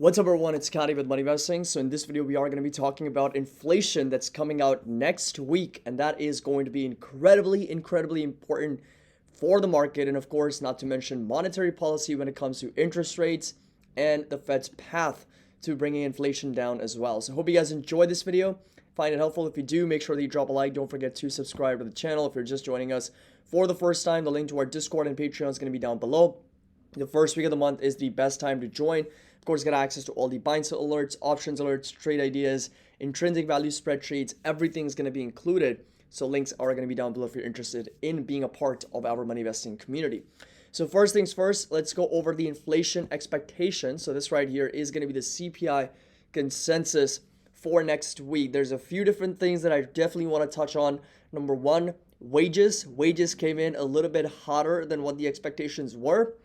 What's up everyone, it's Kadi with Money Investing. So in this video, we are going to be talking about inflation that's coming out next week. And that is going to be incredibly important for the market. And of course, not to mention monetary policy when it comes to interest rates and the Fed's path to bringing inflation down as well. So I hope you guys enjoyed this video. Find it helpful. If you do, make sure that you drop a like. Don't forget to subscribe to the channel. If you're just joining us for the first time, the link to our Discord and Patreon is going to be down below. The first week of the month is the best time to join. Of course, get access to all the buy and sell alerts, options alerts, trade ideas, intrinsic value spreadsheets. Everything's going to be included. So links are going to be down below if you're interested in being a part of our money investing community. So first things first, let's go over the inflation expectations. So this right here is going to be the CPI consensus for next week. There's a few different things that I definitely want to touch on. Number one, wages. Wages came in a little bit hotter than what the expectations were.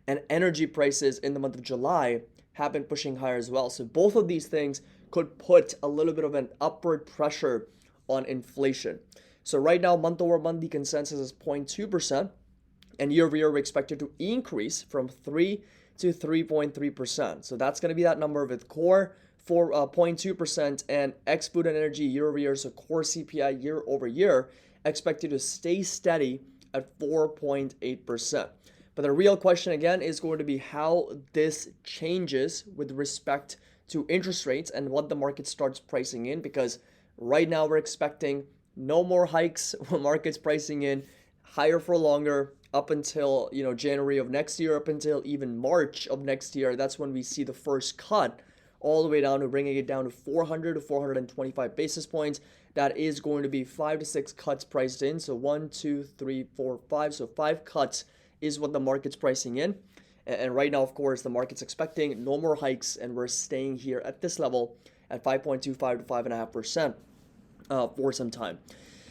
And energy prices in the month of July have been pushing higher as well. So both of these things could put a little bit of an upward pressure on inflation. So right now, month over month, the consensus is 0.2%. And year over year, we expect it to increase from 3 to 3.3%. So that's going to be that number with core for 0.2% and ex food and energy year over year. So core CPI year over year expected to stay steady at 4.8%. But the real question again is going to be how this changes with respect to interest rates and what the market starts pricing in, because right now we're expecting no more hikes. Market's pricing in higher for longer up until January of next year, up until even March of next year. That's when we see the first cut, all the way down to bringing it down to 400 to 425 basis points. That is going to be 5 to 6 cuts priced in. So 1, 2, 3, 4, 5. So 5 cuts is what the market's pricing in. And right now, of course, the market's expecting no more hikes, and we're staying here at this level at 5.25 to 5.5% for some time.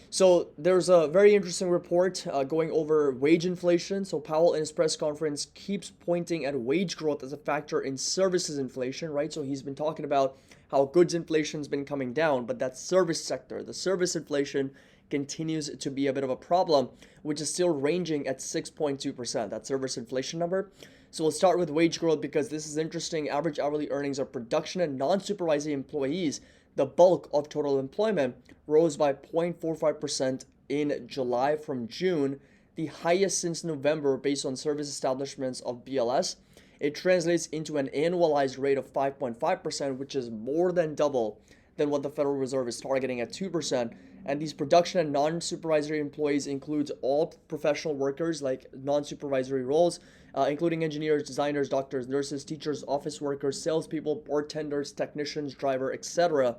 So there's a very interesting report going over wage inflation. So Powell in his press conference keeps pointing at wage growth as a factor in services inflation, right? So he's been talking about how goods inflation's been coming down, but that service sector, the service inflation continues to be a bit of a problem, which is still ranging at 6.2%, that service inflation number. So we'll start with wage growth because this is interesting. Average hourly earnings of production and non-supervisory employees, the bulk of total employment, rose by 0.45% in July from June, the highest since November based on service establishments of BLS. It translates into an annualized rate of 5.5%, which is more than double than what the Federal Reserve is targeting at 2%. And these production and non-supervisory employees includes all professional workers like non-supervisory roles, including engineers, designers, doctors, nurses, teachers, office workers, salespeople, bartenders, technicians, driver, etc.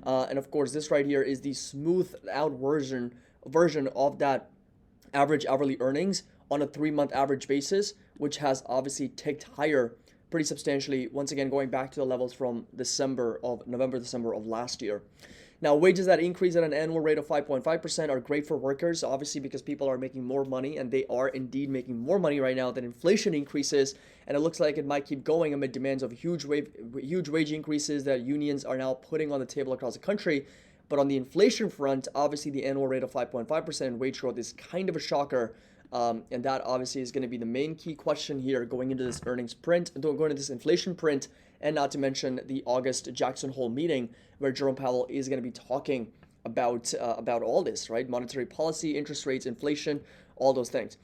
And of course, this right here is the smoothed out version of that average hourly earnings on a 3-month average basis, which has obviously ticked higher pretty substantially, once again going back to the levels from November, December of last year. Now, wages that increase at an annual rate of 5.5% are great for workers, obviously because people are making more money, and they are indeed making more money right now than inflation increases, and it looks like it might keep going amid demands of huge wage increases that unions are now putting on the table across the country. But on the inflation front, obviously the annual rate of 5.5% wage growth is kind of a shocker. And that obviously is going to be the main key question here going into this earnings print, going into this inflation print, and not to mention the August Jackson Hole meeting where Jerome Powell is going to be talking about all this, right? Monetary policy, interest rates, inflation, all those things.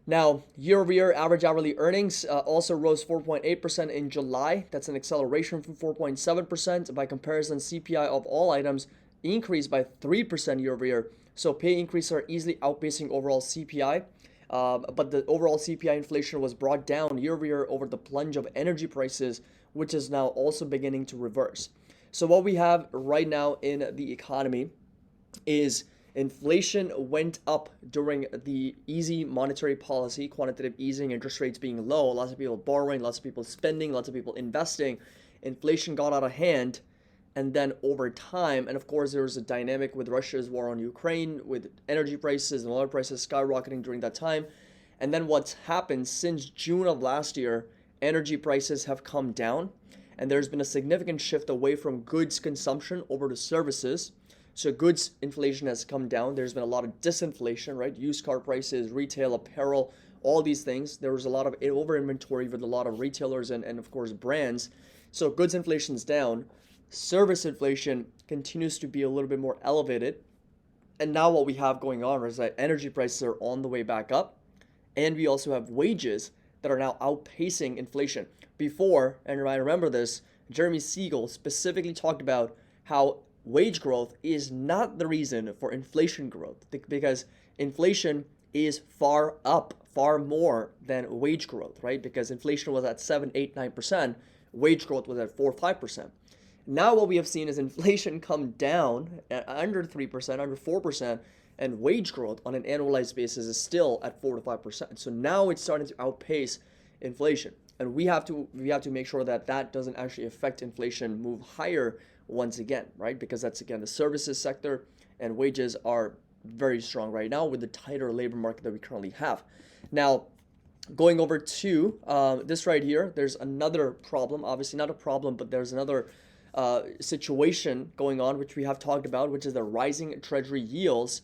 Now, year over year, average hourly earnings also rose 4.8% in July. That's an acceleration from 4.7%. By comparison, CPI of all items increased by 3% year over year. So pay increases are easily outpacing overall CPI. But the overall CPI inflation was brought down year over year over the plunge of energy prices, which is now also beginning to reverse. So what we have right now in the economy is inflation went up during the easy monetary policy, quantitative easing, interest rates being low, lots of people borrowing, lots of people spending, lots of people investing. Inflation got out of hand. And then over time, and of course, there was a dynamic with Russia's war on Ukraine, with energy prices and oil prices skyrocketing during that time. And then what's happened since June of last year, energy prices have come down. And there's been a significant shift away from goods consumption over to services. So goods inflation has come down. There's been a lot of disinflation, right? Used car prices, retail, apparel, all these things. There was a lot of over inventory with a lot of retailers and of course brands. So goods inflation is down, service inflation continues to be a little bit more elevated. And now what we have going on is that energy prices are on the way back up, and we also have wages that are now outpacing inflation. Before, and I remember this, Jeremy Siegel specifically talked about how wage growth is not the reason for inflation growth, because inflation is far more than wage growth, right? Because inflation was at 7, 8, 9%, wage growth was at 4, 5%. Now what we have seen is inflation come down at under 3%, under 4%, and wage growth on an annualized basis is still at 4 to 5%. So now it's starting to outpace inflation. And we have to make sure that that doesn't actually affect inflation move higher once again, right? Because that's again the services sector, and wages are very strong right now with the tighter labor market that we currently have. Now, going over to this right here, there's another problem. Obviously not a problem, but there's another situation going on, which we have talked about, which is the rising Treasury yields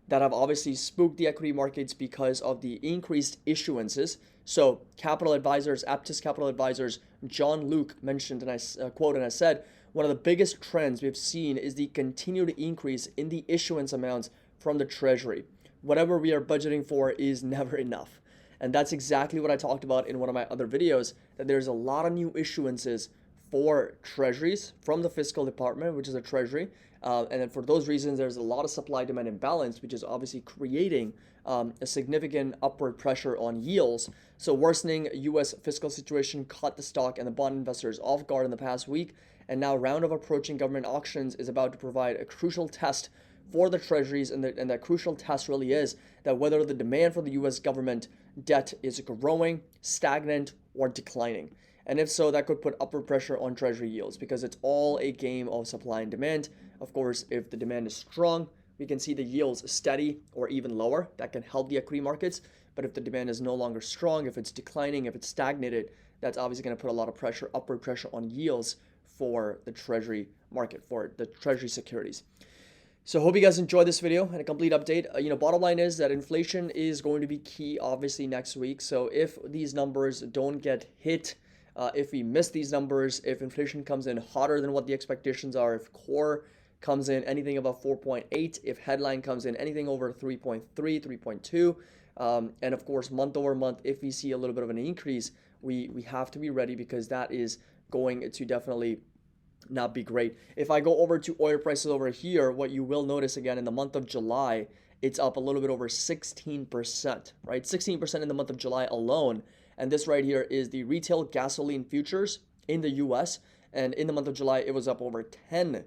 that have obviously spooked the equity markets because of the increased issuances. So capital advisors, Aptus Capital Advisors, John Luke mentioned, and I quote, and I said, one of the biggest trends we've seen is the continued increase in the issuance amounts from the Treasury. Whatever we are budgeting for is never enough. And that's exactly what I talked about in one of my other videos, that there's a lot of new issuances for treasuries from the fiscal department, which is a treasury. And then for those reasons, there's a lot of supply-demand imbalance, which is obviously creating a significant upward pressure on yields. So worsening U.S. fiscal situation caught the stock and the bond investors off guard in the past week. And now round of approaching government auctions is about to provide a crucial test for the treasuries. And that crucial test really is that whether the demand for the U.S. government debt is growing, stagnant, or declining. And if so, that could put upward pressure on treasury yields because it's all a game of supply and demand. Of course, if the demand is strong, we can see the yields steady or even lower. That can help the equity markets. But if the demand is no longer strong, if it's declining, if it's stagnated, that's obviously going to put a lot of pressure, upward pressure on yields for the treasury market, for the treasury securities. So hope you guys enjoyed this video and a complete update. Bottom line is that inflation is going to be key, obviously, next week. So if these numbers don't get hit, if we miss these numbers, if inflation comes in hotter than what the expectations are, if core comes in anything above 4.8, if headline comes in anything over 3.3, 3.2, and of course, month over month, if we see a little bit of an increase, we have to be ready because that is going to definitely not be great. If I go over to oil prices over here, what you will notice again in the month of July, it's up a little bit over 16%, right? 16% in the month of July alone. And this right here is the retail gasoline futures in the US. And in the month of July, it was up over 10%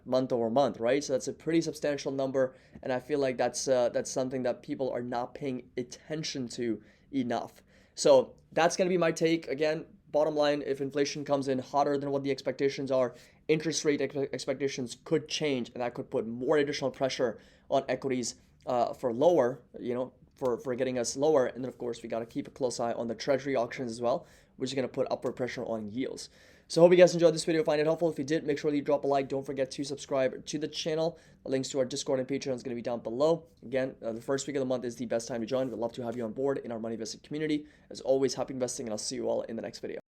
month over month, right? So that's a pretty substantial number. And I feel like that's something that people are not paying attention to enough. So that's going to be my take. Again, bottom line, if inflation comes in hotter than what the expectations are, interest rate expectations could change. And that could put more additional pressure on equities for lower, for getting us lower. And then, of course, we got to keep a close eye on the treasury auctions as well, which is going to put upward pressure on yields. So I hope you guys enjoyed this video, find it helpful. If you did, make sure that you drop a like. Don't forget to subscribe to the channel. The links to our Discord and Patreon is going to be down below. Again, the first week of the month is the best time to join. We'd love to have you on board in our Money Investing community. As always, happy investing, and I'll see you all in the next video.